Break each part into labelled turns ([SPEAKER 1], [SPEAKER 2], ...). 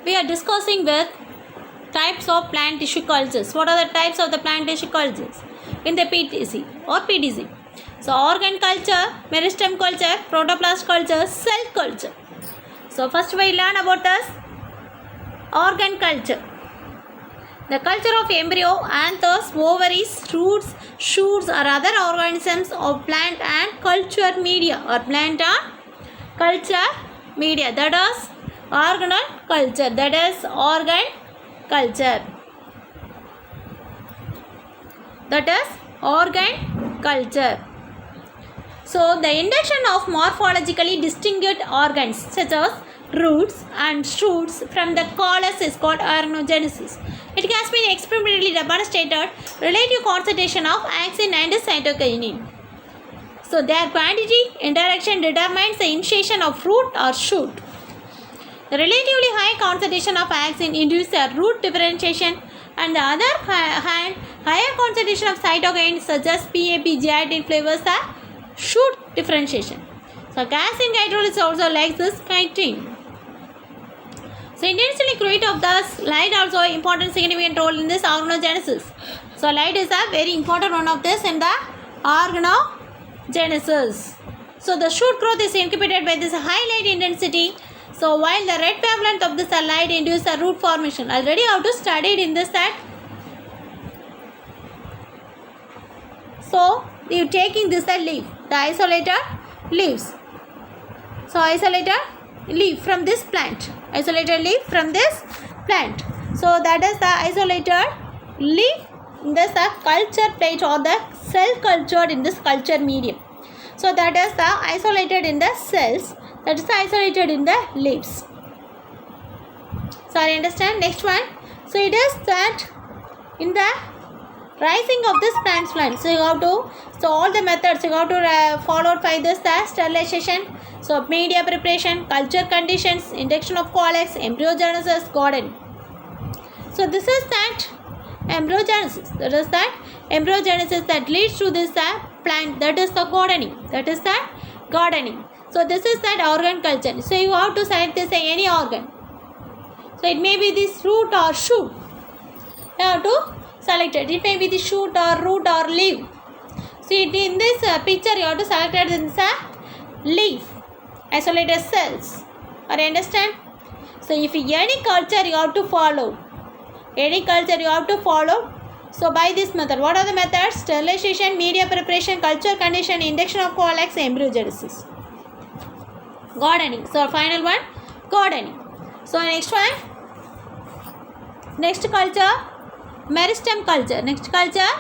[SPEAKER 1] we are discussing with types of plant tissue cultures. What are the types of the plant tissue cultures in the PTC or PTC? So organ culture, meristem culture, protoplast culture, cell culture. So first we learn about this organ culture. The culture of embryo, anthers, ovaries, roots, shoots or other organisms of plant and culture media or plant and culture media. That is organal culture. That is organ culture. That is organ culture. So the induction of morphologically distinguished organs such as roots and shoots from the caulos is called organogenesis. It has been experimentally demonstrated relative concentration of axin and cytokinin. So their quantity interaction determines the initiation of root or shoot. The relatively high concentration of axin induces a root differentiation, and the other hand, higher concentration of cytokinin such as PAP, gelatin flavors the shoot differentiation. So calcium hydrolysis also likes this chitin. So intensely create of the light also important significant role in this organogenesis. So light is a very important one of this in the organogenesis. So the shoot growth is inhibited by this high light intensity. So while the red wavelength of this light induces a root formation. Already how to study it in this that. So you taking this leaf, the isolated leaves. So isolated leaf from this plant. Isolated leaf from this plant. So that is the isolated leaf in this culture plate or the cell cultured in this culture medium. So that is the isolated in the cells. That is the isolated in the leaves. So I understand. Next one. So it is that in the rising of this plant's plant. So you have to, so all the methods you have to follow by this the sterilization. So media preparation, culture conditions, induction of caulex, embryogenesis, gardening. So this is that embryogenesis. That is that embryogenesis that leads to this plant. That is the gardening. That is the gardening. So this is that organ culture. So you have to select this any organ. So it may be this root or shoot. You have to select it. It may be the shoot or root or leaf. So in this picture you have to select it in this leaf. Isolated cells. Are you understand? So if any culture you have to follow. Any culture you have to follow. So by this method. What are the methods? Sterilization, media preparation, culture condition, induction of caulex, embryogenesis. Gardening. So final one. Gardening. So next one. Next culture. Meristem culture. Next culture.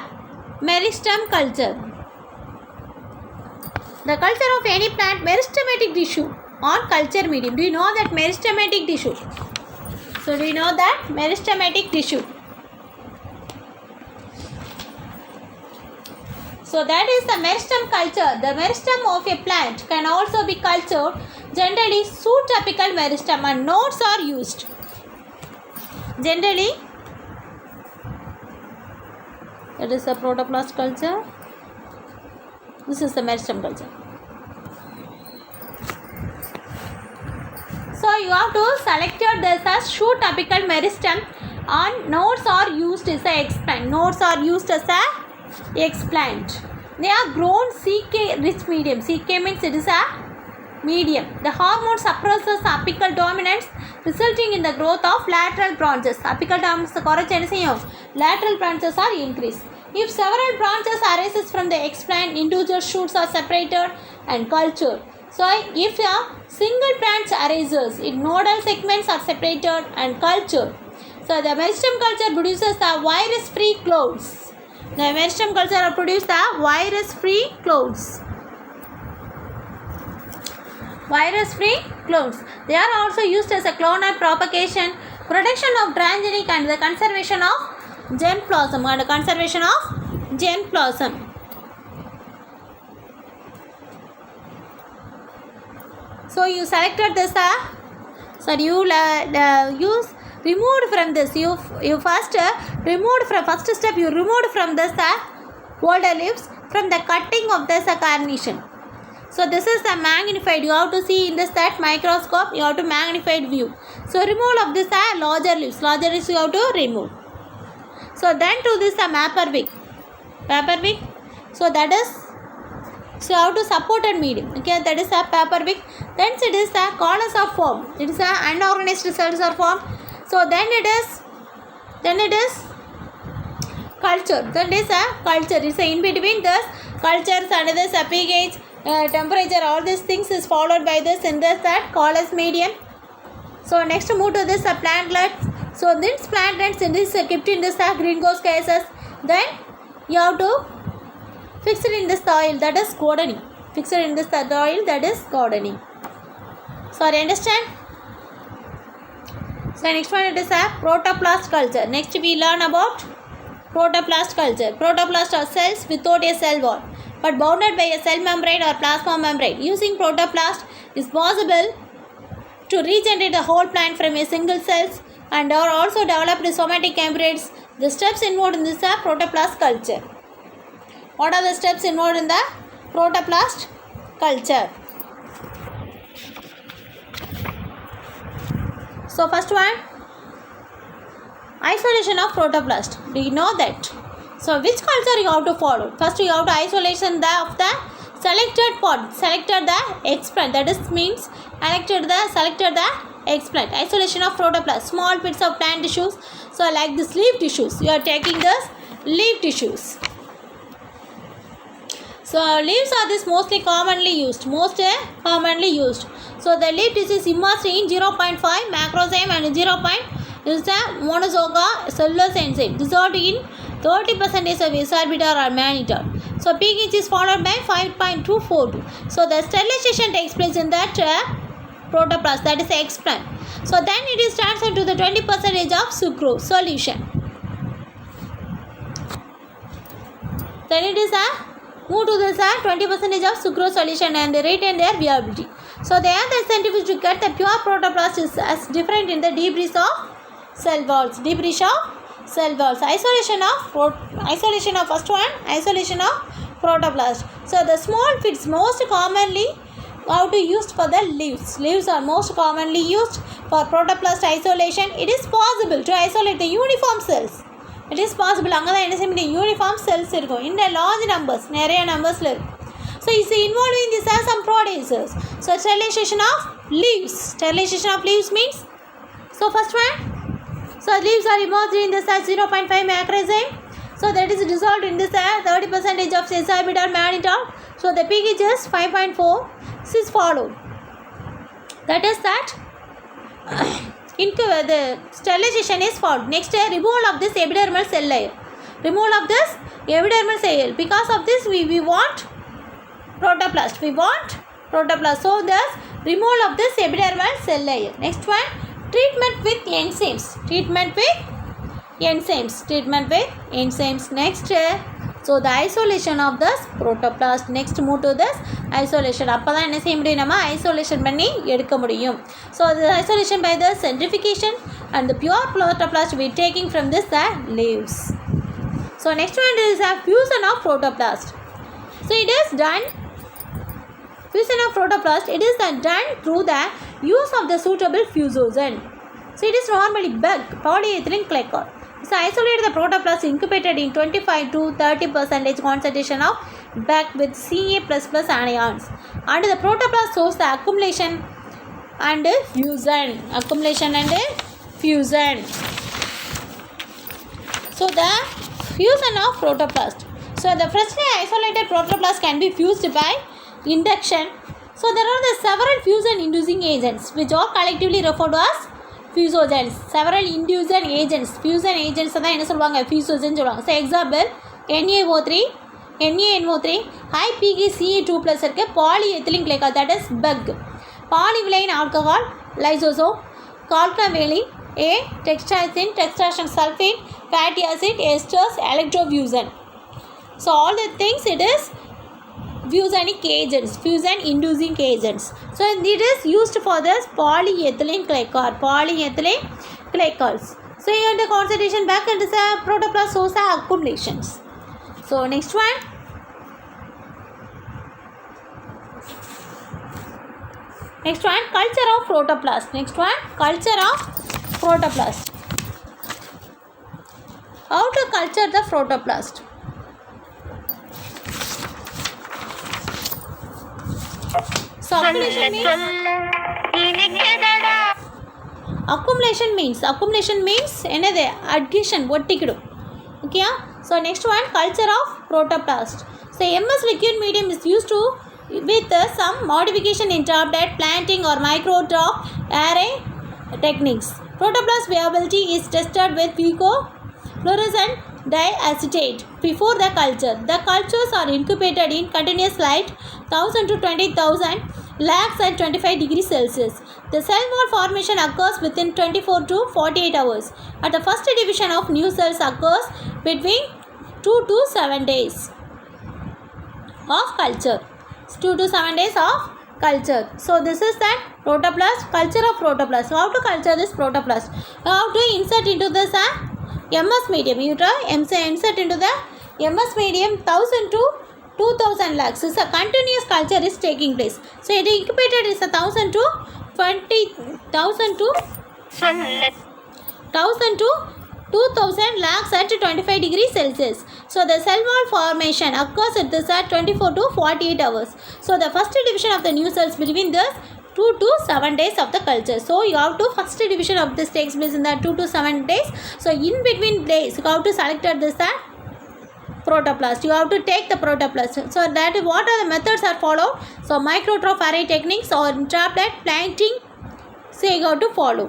[SPEAKER 1] Meristem culture. The culture of any plant meristematic tissue on culture medium. Do you know that meristematic tissue? So do you know that meristematic tissue? So that is the meristem culture. The meristem of a plant can also be cultured. Generally, pseudapical meristem and nodes are used. Generally, that is the protoplast culture. This is the meristem culture. So you have to select this as shoot apical meristem and nodes are used as a explant. Nodes are used as a explant. They are grown CK rich medium. CK means it is a medium. The hormone suppresses apical dominance resulting in the growth of lateral branches. Apical dominance lateral branches are increased. If several branches arises from the explant, individual shoots are separated and cultured. So if a single branch arises, its nodal segments are separated and cultured. So the meristem culture produces the virus-free clouds. The meristem culture produces the virus-free clouds. Virus-free clouds. They are also used as a clonal propagation, protection of transgenic and the conservation of germ plasm and conservation of germ plasm. So you selected this use removed from this. You first removed from first step. You removed from this older leaves from the cutting of this carnation. So this is the magnified. You have to see in this that microscope. You have to magnified view. So removal of this larger leaves. Larger leaves you have to remove. So then to this mapper wig. Paper wig. So that is. So you have to supported medium. Okay, that is a paper wig. Then it is the columns are formed. It is a unorganized cells are formed. So then it is culture. That is a culture. It's in between this cultures and this pH, temperature, all these things is followed by this in this that columns medium. So next move to this plantlets. So this plantlets in this kept in this greenhouse gases. Then you have to fix it in this soil, that is gardening. Fix it in this soil, that is gardening. Sorry, understand? So next one it is a protoplast culture. Next we learn about protoplast culture. Protoplast are cells without a cell wall but bounded by a cell membrane or plasma membrane. Using protoplast is possible to regenerate the whole plant from a single cells and are also developed somatic embryos. The steps involved in this are protoplast culture. What are the steps involved in the protoplast culture? So first one, isolation of protoplast. Do you know that? So which culture you have to follow? First you have to isolation of the selected pod. Selected the explant. That is means selected the explant. Isolation of protoplast. Small bits of plant tissues. So like this leaf tissues. You are taking this leaf tissues. So leaves are this mostly commonly used. So the leaf is immersed in 0.5 macrozyme and 0. Is the monozoa cellulose enzyme dissolved in 30% of asabitar or mannitol. So pH is followed by 5.242. So the sterilization takes place in that protoplast, that is the explant. So then it is transferred to the 20% of sucrose solution. Then it is move to this 20% of sucrose solution and they retain their viability. So the other centrifuge to get the pure protoplast is as different in the debris of cell walls. Isolation of first one, isolation of protoplast. So the small bits most commonly how to used for the leaves. Leaves are most commonly used for protoplast isolation. It is possible to isolate the uniform cells. It is possible. Uniform cells in the large numbers. So it's involved in this as some proteases. So sterilization of leaves. Sterilization of leaves means. So first one. So leaves are immersed in this 0.5 macrozyme. So that is dissolved in this 30% of asabitar mannitol. So the pH is 5.4. This is followed. That is that. Into the sterilization is followed. Next, removal of this epidermal cell layer. Removal of this epidermal cell layer. Because of this, we want protoplast. So the removal of this epidermal cell layer. Next one, treatment with enzymes. Next, so the isolation of this protoplast. Next, move to this isolation. அப்பதான் என்ன செய்ய முடியும் நம்ம isolation பண்ணி எடுக்க முடியும். So the isolation by the centrifugation and the pure protoplast we taking from this leaves. So next one is a fusion of protoplast. So it is done. Fusion of protoplast. It is done through the use of the suitable fusogen. So it is normally bug polyethylene glycol. So isolate the protoplast incubated in 25 to 30% concentration of bag with Ca++ anions. And the protoplast shows the accumulation and fusion. So the fusion of protoplast. So the freshly isolated protoplast can be fused by induction. So there are the several fusion inducing agents which are collectively referred to as fusogens. Several inducing agents. Fusion agents தான் என்ன சொல்வாங்க fusogen சொல்வாங்க. So example NaNO3 high pH Ca2+ இருக்கு polyethylene glycol, that is bug. Polyvinyl alcohol lysosome, calculavaline A, textrazine, textration sulfate, fatty acid, esters, electrofusion. So all the things it is fusionic agents, fusion inducing agents. So it is used for this polyethylene glycols. So here the concentration back into the protoplast shows the accumulations. So next one. Next one, culture of protoplast. Next one, culture of protoplast. How to culture the protoplast? So accumulation means என்னது adhesion ஒட்டிக்கிடு. Okay? So next one, culture of protoplast. So MS liquid medium is used to with some modification in tablet planting or microtop array techniques. Protoplast viability is tested with Pico fluorescent diacetate before the culture. The cultures are incubated in continuous light 1000 to 20,000 lakhs at 25 degrees Celsius. The cell wall formation occurs within 24 to 48 hours. At the first division of new cells occurs between 2 to 7 days of culture. 2 to 7 days of culture. So this is that protoplast, culture of protoplast. How to culture this protoplast? How to insert into this MS medium. You try insert into the MS medium 1000 to 2000 lakhs. This is a continuous culture is taking place. So it incubated is 1000 to 20,000 to 2000 lakhs at 25 degrees Celsius. So the cell wall formation occurs at this at 24 to 48 hours. So the first division of the new cells between this 2 to 7 days of the culture. So you have to first division of this takes place in the 2 to 7 days. So in between days you have to select this protoplast. You have to take the protoplast. So that what are the methods are followed? So microtroph array techniques or tablet planting. So you have to follow.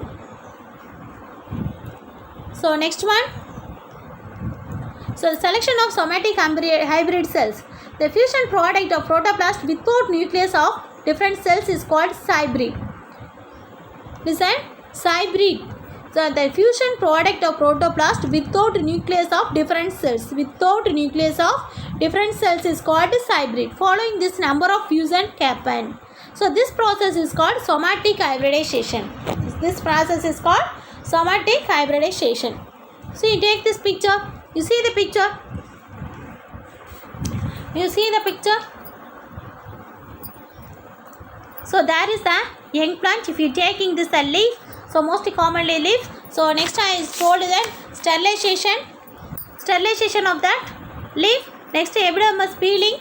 [SPEAKER 1] So next one. So the selection of somatic hybrid cells. The fusion product of protoplast without nucleus of different cells is called cybrid. Listen, cybrid. So the fusion product of protoplast without nucleus of different cells. Without nucleus of different cells is called cybrid. Following this number of fusion happen. So this process is called somatic hybridization. This process is called somatic hybridization. So you take this picture. You see the picture. You see the picture. So there is the young plant. If you taking this a leaf, so most commonly leaves. So next I told that sterilization of that leaf. Next epidermis peeling.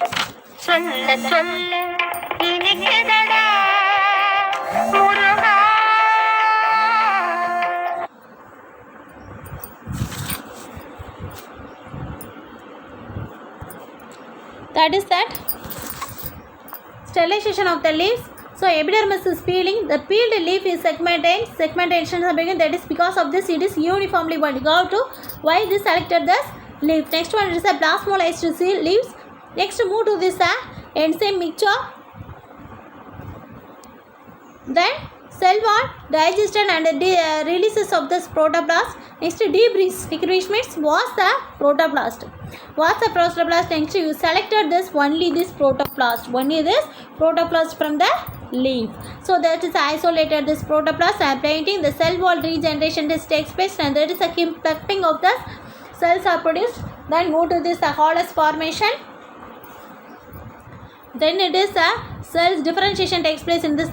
[SPEAKER 1] That is that sterilization of the leaves. So epidermis is peeling. The peeled leaf is segmentation begin. That is because of this it is uniformly bonded. Go to why this selected this leaf. Next one is a plasmolized leaves. Next move to this enzyme mixture. Then cell wall digestion and releases of this protoplast. Next decrease means was the protoplast. What's the protoplast? Next you selected this only this protoplast. Only this protoplast from the leaf. So that is isolated this protoplast and painting the cell wall regeneration this takes place and there is a clumping of the cells are produced. Then move to this holus formation. Then it is cells differentiation takes place in this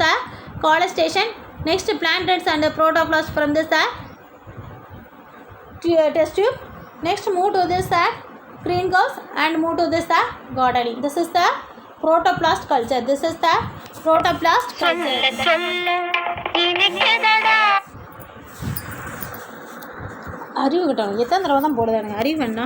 [SPEAKER 1] colonization. Next plantets and the protoplast from this test tube. Next move to this greenhouse and move to this gardening. This is the protoplast culture. This is the protoplast culture. அறிவு கிட்டணும் எத்தனை தடவை தான் போடுதானுங்க அறிவு என்ன